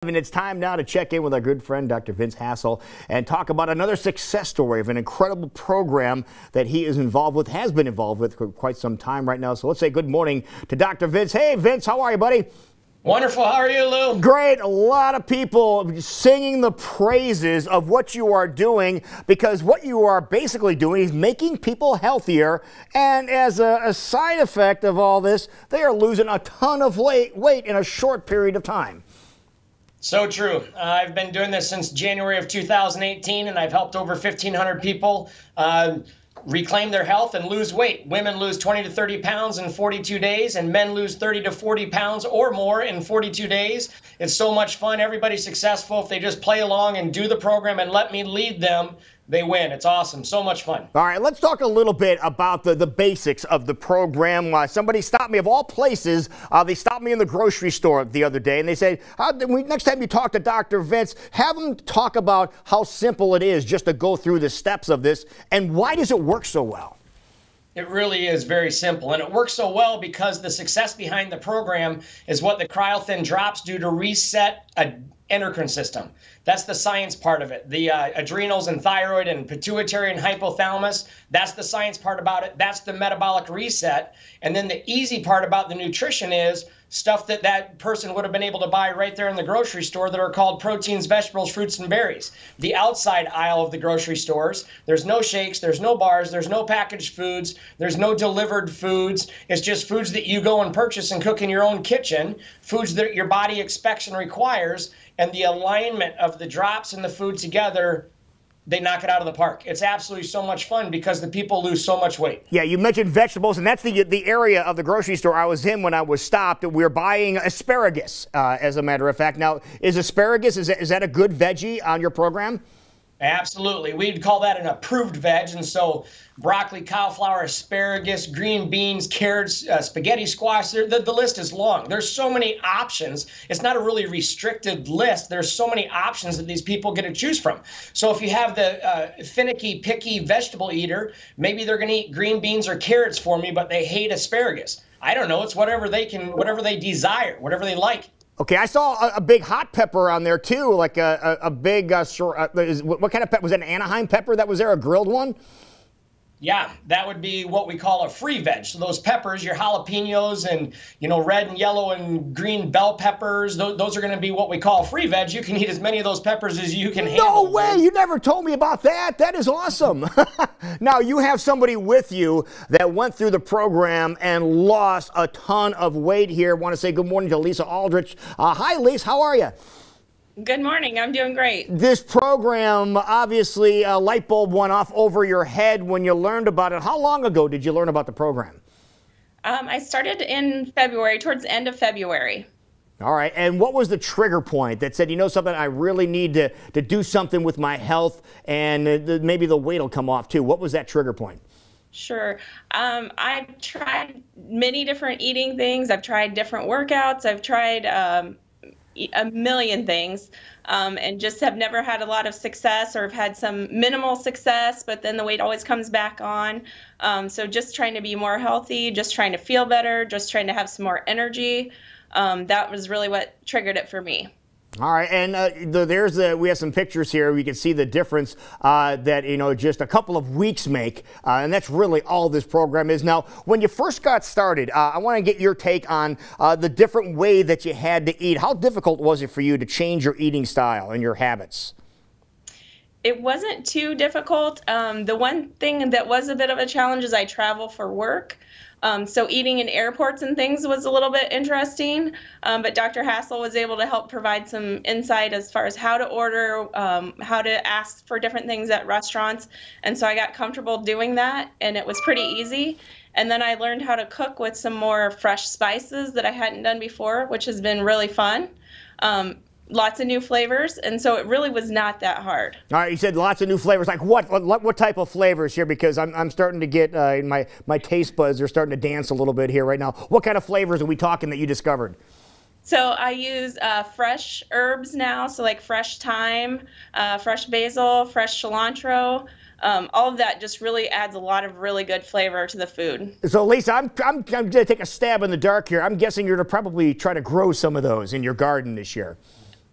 And it's time now to check in with our good friend, Dr. Vince Hassel, and talk about another success story of an incredible program that he is involved with, has been involved with for quite some time right now. So let's say good morning to Dr. Vince. Hey, Vince, how are you, buddy? Wonderful. How are you, Lou? Great. A lot of people singing the praises of what you are doing, because what you are basically doing is making people healthier. And as a side effect of all this, they are losing a ton of weight in a short period of time. So true. I've been doing this since January of 2018, and I've helped over 1,500 people reclaim their health and lose weight. Women lose 20 to 30 pounds in 42 days, and men lose 30 to 40 pounds or more in 42 days. It's so much fun. Everybody's successful. If they just play along and do the program and let me lead them, they win. It's awesome. So much fun. All right, let's talk a little bit about the basics of the program. Somebody stopped me, of all places, they stopped me in the grocery store the other day, and they said, next time you talk to Dr. Vince, have him talk about how simple it is just to go through the steps of this, and why does it work so well? It really is very simple, and it works so well because the success behind the program is what the cryo-thin drops do to reset an endocrine system. That's the science part of it. The adrenals and thyroid and pituitary and hypothalamus, that's the science part about it. That's the metabolic reset. And then the easy part about the nutrition is stuff that that person would have been able to buy right there in the grocery store that are called proteins, vegetables, fruits, and berries. The outside aisle of the grocery stores, there's no shakes, there's no bars, there's no packaged foods, there's no delivered foods. It's just foods that you go and purchase and cook in your own kitchen, foods that your body expects and requires, and the alignment of the drops and the food together, they knock it out of the park. It's absolutely so much fun because the people lose so much weight. Yeah, you mentioned vegetables, and that's the area of the grocery store I was in when I was stopped. We were buying asparagus, as a matter of fact. Now, is asparagus, is that a good veggie on your program? Absolutely. We'd call that an approved veg. And so broccoli, cauliflower, asparagus, green beans, carrots, spaghetti squash, the list is long. There's so many options. It's not a really restricted list. There's so many options that these people get to choose from. So if you have the finicky, picky vegetable eater, maybe they're going to eat green beans or carrots for me, but they hate asparagus. I don't know. It's whatever they desire, whatever they like. Okay, I saw a big hot pepper on there too, like a big, what kind of pepper? Was it an Anaheim pepper that was there, a grilled one? Yeah, that would be what we call a free veg. So those peppers, your jalapenos and, red and yellow and green bell peppers, those are going to be what we call free veg. You can eat as many of those peppers as you can handle. No way! You never told me about that. That is awesome. Now, you have somebody with you that went through the program and lost a ton of weight here. I want to say good morning to Lisa Aldrich. Hi, Lisa. How are you? Good morning. I'm doing great. This program, obviously, a light bulb went off over your head when you learned about it. How long ago did you learn about the program? I started in February, towards the end of February. All right. And what was the trigger point that said, you know something, I really need to do something with my health, and maybe the weight will come off too? What was that trigger point? Sure. I've tried many different eating things. I've tried different workouts. I've tried a million things, and just have never had a lot of success, or have had some minimal success, but then the weight always comes back on. So just trying to be more healthy, just trying to feel better, just trying to have some more energy. That was really what triggered it for me. All right, and we have some pictures here. We can see the difference that just a couple of weeks make, and that's really all this program is. Now, when you first got started, I want to get your take on the different way that you had to eat. How difficult was it for you to change your eating style and your habits? It wasn't too difficult. The one thing that was a bit of a challenge is I travel for work. So eating in airports and things was a little bit interesting, but Dr. Hassel was able to help provide some insight as far as how to order, how to ask for different things at restaurants. And so I got comfortable doing that, and it was pretty easy. And then I learned how to cook with some more fresh spices that I hadn't done before, which has been really fun. Lots of new flavors, and so it really was not that hard. All right, you said lots of new flavors. Like what type of flavors here? Because I'm starting to get my taste buds are starting to dance a little bit here right now. What kind of flavors are we talking that you discovered? So I use fresh herbs now, so like fresh thyme, fresh basil, fresh cilantro. All of that just really adds a lot of really good flavor to the food. So Lisa, I'm going to take a stab in the dark here. I'm guessing you're going to probably try to grow some of those in your garden this year.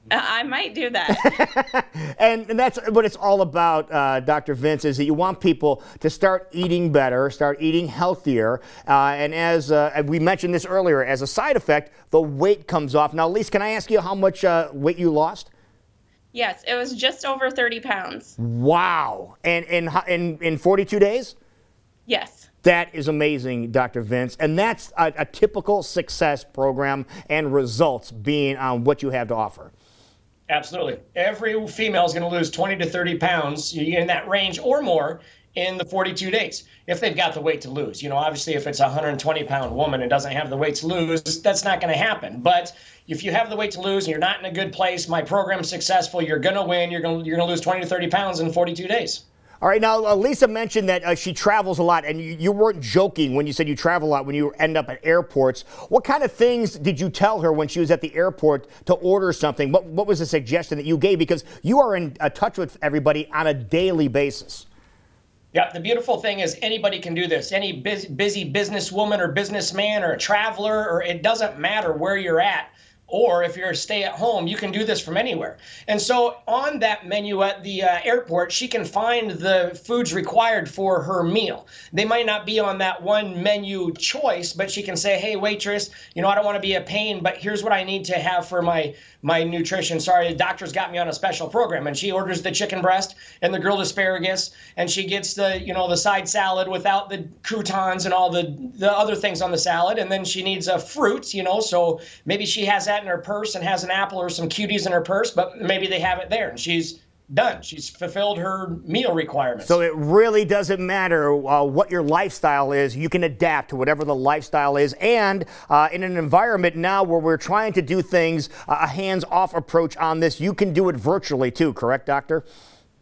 I might do that. And that's what it's all about, Dr. Vince, is that you want people to start eating better, start eating healthier. And as we mentioned this earlier, as a side effect, the weight comes off. Now, Lisa, can I ask you how much weight you lost? Yes, it was just over 30 pounds. Wow. And in 42 days? Yes. That is amazing, Dr. Vince. And that's a typical success program and results being on what you have to offer. Absolutely. Every female is going to lose 20 to 30 pounds in that range or more in the 42 days if they've got the weight to lose. You know, obviously, if it's a 120-pound woman and doesn't have the weight to lose, that's not going to happen. But if you have the weight to lose and you're not in a good place, my program's successful, you're going to win. You're going to lose 20 to 30 pounds in 42 days. All right, now, Lisa mentioned that she travels a lot, and you weren't joking when you said you travel a lot when you end up at airports. What kind of things did you tell her when she was at the airport to order something? What was the suggestion that you gave? Because you are in touch with everybody on a daily basis. Yeah, the beautiful thing is anybody can do this. Any busy businesswoman or businessman or a traveler, or it doesn't matter where you're at. Or if you're stay at home, you can do this from anywhere. And so on that menu at the airport, she can find the foods required for her meal. They might not be on that one menu choice, but she can say, hey, waitress, you know, I don't want to be a pain, but here's what I need to have for my nutrition. Sorry, the doctor's got me on a special program. And she orders the chicken breast and the grilled asparagus, and she gets the, you know, the side salad without the croutons and all the other things on the salad. And then she needs a fruit, you know, so maybe she has that in her purse and has an apple or some cuties in her purse, but maybe they have it there and she's done. She's fulfilled her meal requirements. So it really doesn't matter what your lifestyle is. You can adapt to whatever the lifestyle is. And in an environment now where we're trying to do things, a hands-off approach on this, you can do it virtually too, correct, Doctor?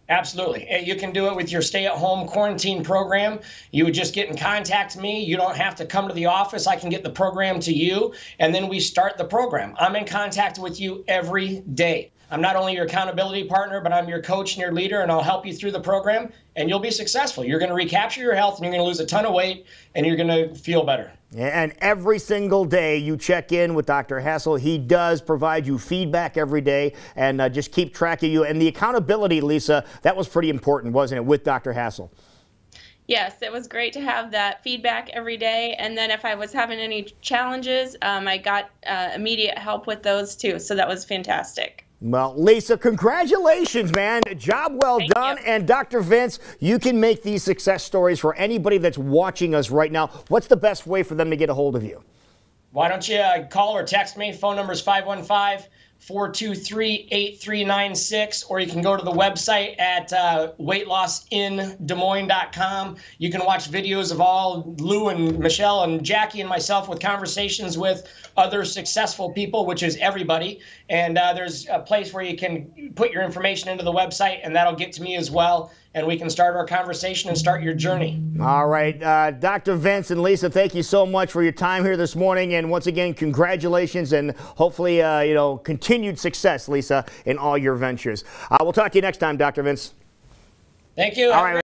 Absolutely. You can do it with your stay-at-home quarantine program. You would just get in contact with me. You don't have to come to the office. I can get the program to you, and then we start the program. I'm in contact with you every day. I'm not only your accountability partner, but I'm your coach and your leader, and I'll help you through the program, and you'll be successful. You're going to recapture your health, and you're going to lose a ton of weight, and you're going to feel better. And every single day you check in with Dr. Hassel. He does provide you feedback every day and just keep track of you. And the accountability, Lisa, that was pretty important, wasn't it, with Dr. Hassel? Yes, it was great to have that feedback every day. And then if I was having any challenges, I got immediate help with those too. So that was fantastic. Well, Lisa, congratulations, man. Job well done. And Dr. Vince, you can make these success stories for anybody that's watching us right now. What's the best way for them to get a hold of you? Why don't you call or text me? Phone number is 515-423-8396, or you can go to the website at weightlossinDesMoines.com. You can watch videos of all Lou and Michelle and Jackie and myself with conversations with other successful people, which is everybody. And there's a place where you can put your information into the website, and that'll get to me as well. And we can start our conversation and start your journey. All right. Dr. Vince and Lisa, thank you so much for your time here this morning. And once again, congratulations and hopefully, continued success, Lisa, in all your ventures. We'll talk to you next time, Dr. Vince. Thank you. All right.